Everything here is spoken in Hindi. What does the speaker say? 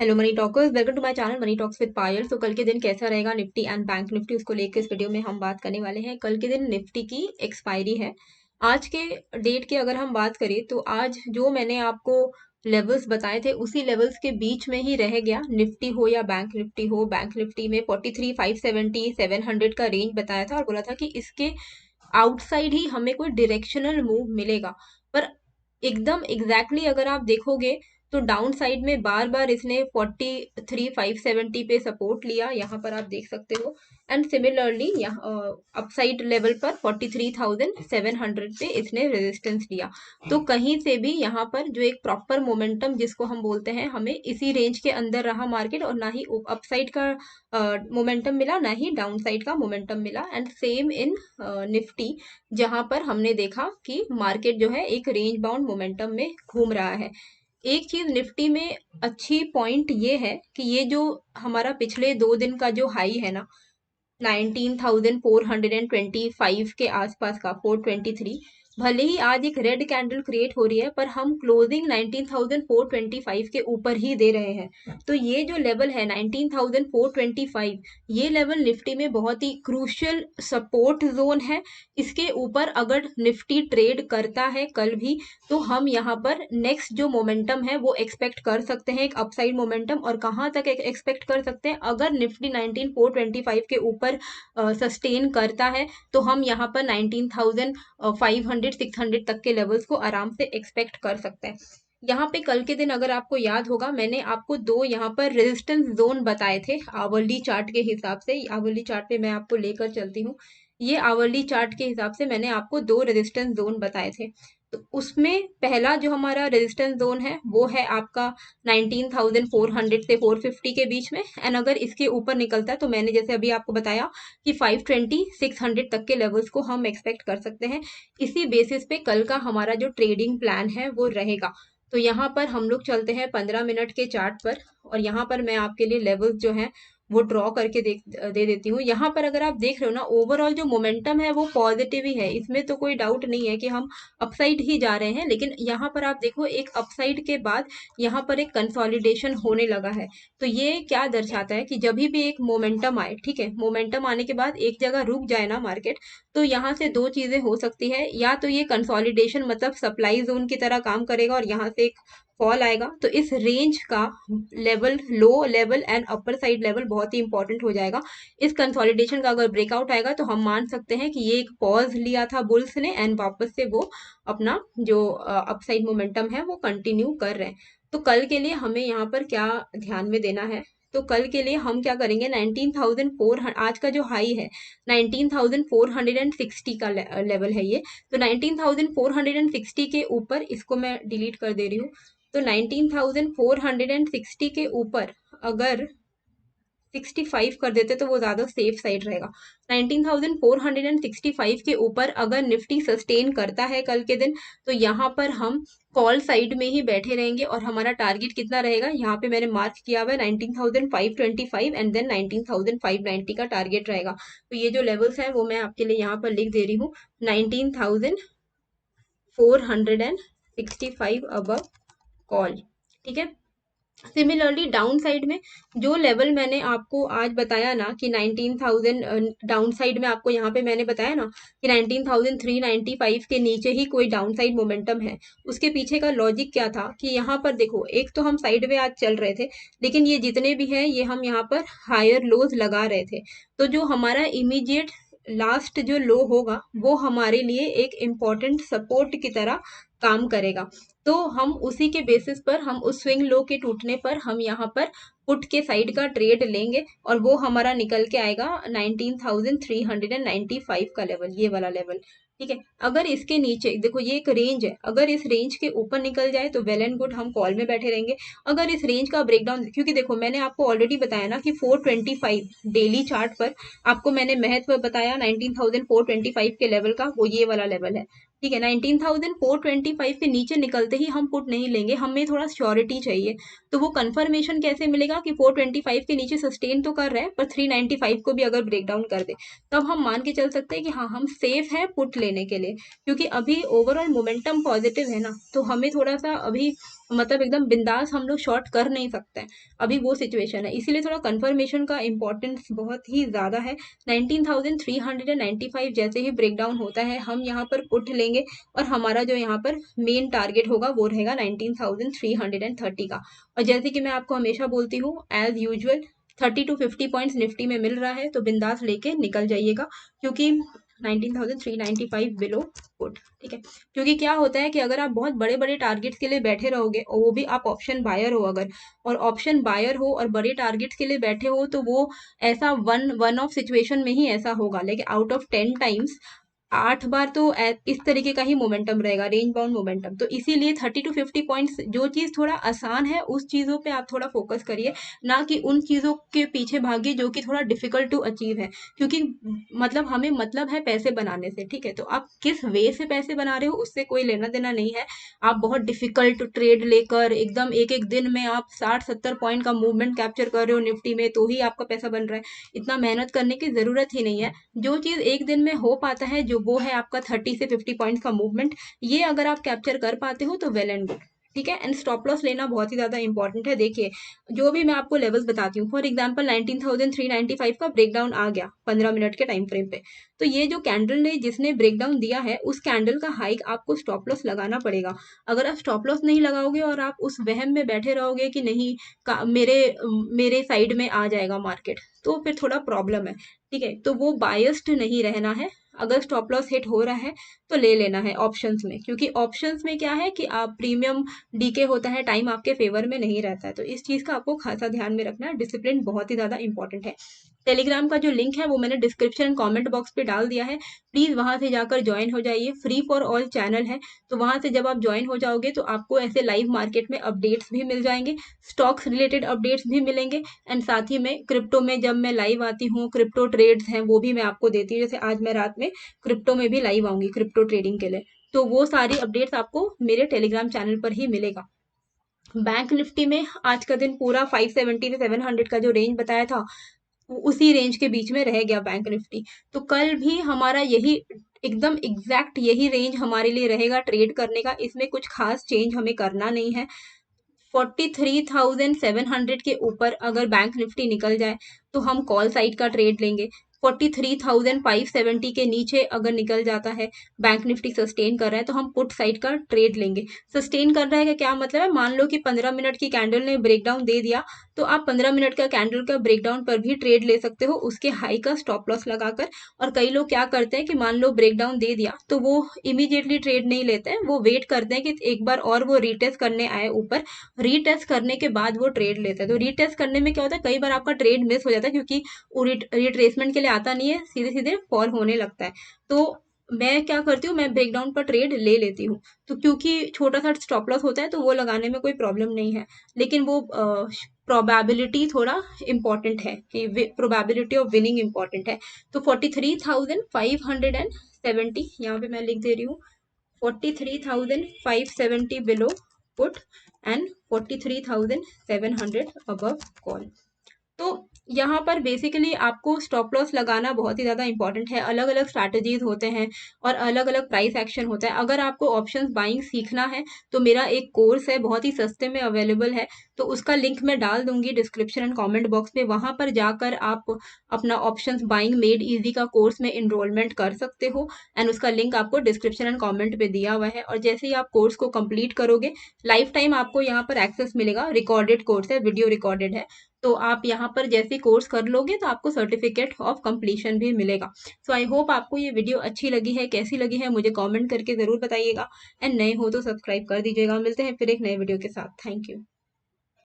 Hello money talkers, welcome to my channel money talks with Payal. तो कल के दिन कैसा रहेगा निफ्टी एंड बैंक निफ्टी, उसको लेकर इस वीडियो में हम बात करने वाले हैं। कल के दिन निफ्टी की एक्सपायरी है। आज के डेट की अगर हम बात करें तो आज जो मैंने आपको लेवल्स बताए थे उसी लेवल्स के बीच में ही रह गया, निफ्टी हो या बैंक निफ्टी हो। बैंक निफ्टी में 43,570 700 का रेंज बताया था और बोला था कि इसके आउटसाइड ही हमें कोई डायरेक्शनल मूव मिलेगा। पर एकदम एग्जैक्टली अगर आप देखोगे तो डाउन साइड में बार बार इसने 43,570 पे सपोर्ट लिया, यहाँ पर आप देख सकते हो। एंड सिमिलरली यहाँ अपसाइड लेवल पर 43,700 पे इसने रेजिस्टेंस लिया। तो कहीं से भी यहाँ पर जो एक प्रॉपर मोमेंटम जिसको हम बोलते हैं, हमें इसी रेंज के अंदर रहा मार्केट, और ना ही अपसाइड का मोमेंटम मिला ना ही डाउन साइड का मोमेंटम मिला। एंड सेम इन निफ्टी, जहां पर हमने देखा कि मार्केट जो है एक रेंज बाउंड मोमेंटम में घूम रहा है। एक चीज निफ्टी में अच्छी पॉइंट ये है कि ये जो हमारा पिछले 2 दिन का जो हाई है ना, 19,425 के आसपास का 423, भले ही आज एक रेड कैंडल क्रिएट हो रही है पर हम क्लोजिंग 19,425 के ऊपर ही दे रहे हैं। तो ये जो लेवल है 19,425, ये लेवल निफ्टी में बहुत ही क्रूशियल सपोर्ट जोन है। इसके ऊपर अगर निफ्टी ट्रेड करता है कल भी, तो हम यहाँ पर नेक्स्ट जो मोमेंटम है वो एक्सपेक्ट कर सकते हैं, एक अपसाइड मोमेंटम। और कहाँ तक एक्सपेक्ट कर सकते हैं? अगर निफ्टी 19,425 के ऊपर सस्टेन करता है तो हम यहाँ पर 19,500 600 तक के लेवल्स को आराम से एक्सपेक्ट कर सकते हैं। यहाँ पे कल के दिन अगर आपको याद होगा, मैंने आपको दो यहाँ पर रेजिस्टेंस जोन बताए थे आवरली चार्ट के हिसाब से। आवरली चार्ट पे मैं आपको लेकर चलती हूँ। ये आवरली चार्ट के हिसाब से मैंने आपको दो रेजिस्टेंस जोन बताए थे। तो उसमें पहला जो हमारा रेजिस्टेंस जोन है वो है आपका 19,400 से 450 के बीच में। एंड अगर इसके ऊपर निकलता है तो मैंने जैसे अभी आपको बताया कि 520 600 तक के लेवल्स को हम एक्सपेक्ट कर सकते हैं। इसी बेसिस पे कल का हमारा जो ट्रेडिंग प्लान है वो रहेगा। तो यहाँ पर हम लोग चलते हैं 15 मिनट के चार्ट पर, और यहाँ पर मैं आपके लिए लेवल्स जो है वो ड्रॉ करके दे देती हूँ। यहाँ पर अगर आप देख रहे हो ना, ओवरऑल जो मोमेंटम है वो पॉजिटिव ही है, इसमें तो कोई डाउट नहीं है कि हम अपसाइड ही जा रहे हैं। लेकिन यहाँ पर आप देखो, एक अपसाइड के बाद यहाँ पर एक कंसोलिडेशन होने लगा है। तो ये क्या दर्शाता है कि जब भी एक मोमेंटम आए, ठीक है, मोमेंटम आने के बाद एक जगह रुक जाए ना मार्केट, तो यहाँ से दो चीजें हो सकती है। या तो ये कंसोलिडेशन मतलब सप्लाई जोन की तरह काम करेगा और यहाँ से एक फॉल आएगा, तो इस रेंज का level, low level and upper side level बहुत ही इंपॉर्टेंट हो जाएगा। इस कंसोलिडेशन का अगर ब्रेकआउट आएगा तो हम मान सकते हैं कि ये एक पॉज लिया था बुल्स ने एंड वापस से वो अपना जो अपसाइड मोमेंटम है वो कंटिन्यू कर रहे हैं। तो कल के लिए हमें यहाँ पर क्या ध्यान में देना है? तो कल के लिए हम क्या करेंगे, 19,400, आज का जो हाई है 19,460 का लेवल है ये। तो 19,460 के ऊपर, इसको मैं डिलीट कर दे रही हूँ, तो 19,460 के ऊपर अगर 65 कर देते तो वो ज्यादा सेफ साइड रहेगा। 19,465 के ऊपर अगर निफ्टी सस्टेन करता है कल के दिन, तो यहाँ पर हम कॉल साइड में ही बैठे रहेंगे और हमारा टारगेट कितना रहेगा, यहाँ पे मैंने मार्क किया हुआ है 19,525 एंड देन 19,590 का टारगेट रहेगा। तो ये जो लेवल्स हैं वो मैं आपके लिए यहाँ पर लिख दे रही हूँ, 19,465 अबव कॉल, ठीक है। सिमिलरली डाउन साइड में जो लेवल मैंने आपको आज बताया ना कि 19,000, डाउन साइड में आपको यहाँ पे मैंने बताया ना कि 19,395 के नीचे ही कोई डाउन साइड मोमेंटम है। उसके पीछे का लॉजिक क्या था कि यहाँ पर देखो, एक तो हम साइड में आज चल रहे थे, लेकिन ये जितने भी हैं ये हम यहाँ पर हायर लोज लगा रहे थे। तो जो हमारा इमीडिएट लास्ट जो लो होगा वो हमारे लिए एक इम्पॉर्टेंट सपोर्ट की तरह काम करेगा। तो हम उसी के बेसिस पर, हम उस स्विंग लो के टूटने पर हम यहाँ पर पुट के साइड का ट्रेड लेंगे और वो हमारा निकल के आएगा 19,395 का लेवल, ये वाला लेवल, ठीक है। अगर इसके नीचे देखो, ये एक रेंज है, अगर इस रेंज के ऊपर निकल जाए तो वेल एंड गुड, हम कॉल में बैठे रहेंगे। अगर इस रेंज का ब्रेकडाउन, क्योंकि देखो मैंने आपको ऑलरेडी बताया ना कि 425 डेली चार्ट पर आपको मैंने महत्व बताया 19,425 के लेवल का, वो ये वाला लेवल है, ठीक है। 19,425 के नीचे निकलते ही हम पुट नहीं लेंगे, हमें थोड़ा श्योरिटी चाहिए। तो वो कंफर्मेशन कैसे मिलेगा कि 425 के नीचे सस्टेन तो कर रहे हैं पर 395 को भी अगर ब्रेक डाउन कर दे, तब हम मान के चल सकते हैं कि हाँ, हम सेफ हैं पुट लेने के लिए। क्योंकि अभी ओवरऑल मोमेंटम पॉजिटिव है ना, तो हमें थोड़ा सा अभी मतलब एकदम बिंदास हम लोग शॉर्ट कर नहीं सकते हैं, अभी वो सिचुएशन है। इसीलिए थोड़ा कंफर्मेशन का इंपॉर्टेंस बहुत ही ज़्यादा है। 19,395 जैसे ही ब्रेक डाउन होता है हम यहाँ पर पुट लेंगे और हमारा जो यहाँ पर मेन टारगेट होगा वो रहेगा 19,330 का। और जैसे कि मैं आपको हमेशा बोलती हूँ, as usual 30 to 50 points Nifty में मिल रहा है तो बिंदास लेके निकल जाइएगा, क्योंकि 19,395 बिलो पुट, ठीक है। क्योंकि क्या होता है कि अगर आप बहुत बड़े बड़े टारगेट्स के लिए बैठे रहोगे और वो भी आप ऑप्शन बायर हो अगर, और ऑप्शन बायर हो और बड़े टारगेट्स के लिए बैठे हो, तो वो ऐसा वन ऑफ सिचुएशन में ही ऐसा होगा, लेकिन आउट ऑफ 10 टाइम्स 8 बार तो इस तरीके का ही मोमेंटम रहेगा, रेंज बाउंड मोमेंटम। तो इसीलिए 30 to 50 पॉइंट्स, जो चीज़ थोड़ा आसान है उस चीज़ों पे आप थोड़ा फोकस करिए, ना कि उन चीज़ों के पीछे भागिए जो कि थोड़ा डिफिकल्ट टू अचीव है। क्योंकि मतलब हमें मतलब है पैसे बनाने से, ठीक है। तो आप किस वे से पैसे बना रहे हो उससे कोई लेना देना नहीं है। आप बहुत डिफिकल्ट ट्रेड लेकर एकदम एक एक दिन में आप 60-70 पॉइंट का मूवमेंट कैप्चर कर रहे हो निफ्टी में तो ही आपका पैसा बन रहा है, इतना मेहनत करने की जरूरत ही नहीं है। जो चीज एक दिन में हो पाता है जो वो है आपका 30 से 50 पॉइंट्स का मूवमेंट, ये अगर आप कैप्चर कर पाते हो तो वेल एंड गुड, ठीक है। एंड स्टॉप लॉस लेना बहुत ही ज्यादा इंपॉर्टेंट है। देखिए, जो भी मैं आपको लेवल्स बताती हूँ, फॉर एग्जांपल 19,395 का ब्रेकडाउन आ गया 15 मिनट के टाइम फ्रेम पे, तो ये जो कैंडल ने जिसने ब्रेकडाउन दिया है उस कैंडल का हाइक आपको स्टॉप लॉस लगाना पड़ेगा। अगर आप स्टॉप लॉस नहीं लगाओगे और आप उस वहम में बैठे रहोगे कि नहीं मेरे मेरे साइड में आ जाएगा मार्केट, तो फिर थोड़ा प्रॉब्लम है, ठीक है। तो वो बायस्ड नहीं रहना है। अगर स्टॉप लॉस हिट हो रहा है तो ले लेना है ऑप्शंस में, क्योंकि ऑप्शंस में क्या है कि आप प्रीमियम डीके होता है, टाइम आपके फेवर में नहीं रहता है। तो इस चीज का आपको खासा ध्यान में रखना है, डिसिप्लिन बहुत ही ज्यादा इंपॉर्टेंट है। टेलीग्राम का जो लिंक है वो मैंने डिस्क्रिप्शन एंड कमेंट बॉक्स पे डाल दिया है, प्लीज वहां से जाकर ज्वाइन हो जाइए, फ्री फॉर ऑल चैनल है। तो वहां से जब आप ज्वाइन हो जाओगे तो आपको ऐसे लाइव मार्केट में अपडेट्स भी मिल जाएंगे, स्टॉक्स रिलेटेड अपडेट्स भी मिलेंगे, एंड साथ ही में क्रिप्टो में जब मैं लाइव आती हूँ, क्रिप्टो ट्रेड्स हैं वो भी मैं आपको देती हूँ। जैसे आज मैं रात में क्रिप्टो में भी लाइव आऊंगी क्रिप्टो ट्रेडिंग के लिए, तो वो सारी अपडेट्स आपको मेरे टेलीग्राम चैनल पर ही मिलेगा। बैंक निफ्टी में आज का दिन पूरा 570 से 700 का जो रेंज बताया था उसी रेंज के बीच में रह गया बैंक निफ्टी। तो कल भी हमारा यही एकदम एग्जैक्ट यही रेंज हमारे लिए रहेगा ट्रेड करने का, इसमें कुछ खास चेंज हमें करना नहीं है। 43,700 के ऊपर अगर बैंक निफ्टी निकल जाए तो हम कॉल साइड का ट्रेड लेंगे। 43,570 के नीचे अगर निकल जाता है, बैंक निफ्टी सस्टेन कर रहा है, तो हम पुट साइड का ट्रेड लेंगे। सस्टेन कर रहा है का क्या मतलब है, मान लो कि 15 मिनट की कैंडल ने ब्रेकडाउन दे दिया, तो आप 15 मिनट का कैंडल का ब्रेकडाउन पर भी ट्रेड ले सकते हो उसके हाई का स्टॉप लॉस लगाकर। और कई लोग क्या करते हैं कि मान लो ब्रेकडाउन दे दिया तो वो इमीडिएटली ट्रेड नहीं लेते हैं, वो वेट करते हैं कि एक बार और वो रीटेस्ट करने आए ऊपर, रीटेस्ट करने के बाद वो ट्रेड लेते हैं। तो रीटेस्ट करने में क्या होता है, कई बार आपका ट्रेड मिस हो जाता है क्योंकि वो रिट्रेसमेंट के लिए आता नहीं है, सीधे सीधे फॉल होने लगता है। तो मैं क्या करती हूँ, मैं ब्रेकडाउन पर ट्रेड ले लेती हूँ, तो क्योंकि छोटा सा स्टॉप लॉस होता है तो वो लगाने में कोई प्रॉब्लम नहीं है। लेकिन वो प्रोबेबिलिटी थोड़ा इंपॉर्टेंट है कि प्रोबेबिलिटी ऑफ विनिंग इंपॉर्टेंट है। तो 43,570 यहाँ पे मैं लिख दे रही हूँ, 43,570 below put and 43,700 above call. तो यहाँ पर बेसिकली आपको स्टॉप लॉस लगाना बहुत ही ज़्यादा इंपॉर्टेंट है। अलग अलग स्ट्रैटेजीज होते हैं और अलग अलग प्राइस एक्शन होता है। अगर आपको ऑप्शंस बाइंग सीखना है तो मेरा एक कोर्स है, बहुत ही सस्ते में अवेलेबल है, तो उसका लिंक मैं डाल दूंगी डिस्क्रिप्शन एंड कमेंट बॉक्स में। वहां पर जाकर आप अपना ऑप्शंस बाइंग मेड इजी का कोर्स में इनरोलमेंट कर सकते हो, एंड उसका लिंक आपको डिस्क्रिप्शन एंड कमेंट पे दिया हुआ है। और जैसे ही आप कोर्स को कंप्लीट करोगे, लाइफ टाइम आपको यहाँ पर एक्सेस मिलेगा, रिकॉर्डेड कोर्स है, वीडियो रिकॉर्डेड है। तो आप यहाँ पर जैसे कोर्स कर लोगे तो आपको सर्टिफिकेट ऑफ कंप्लीशन भी मिलेगा। सो आई होप आपको ये वीडियो अच्छी लगी है, कैसी लगी है मुझे कमेंट करके जरूर बताइएगा, एंड नए हो तो सब्सक्राइब कर दीजिएगा। मिलते हैं फिर एक नए वीडियो के साथ। Thank you.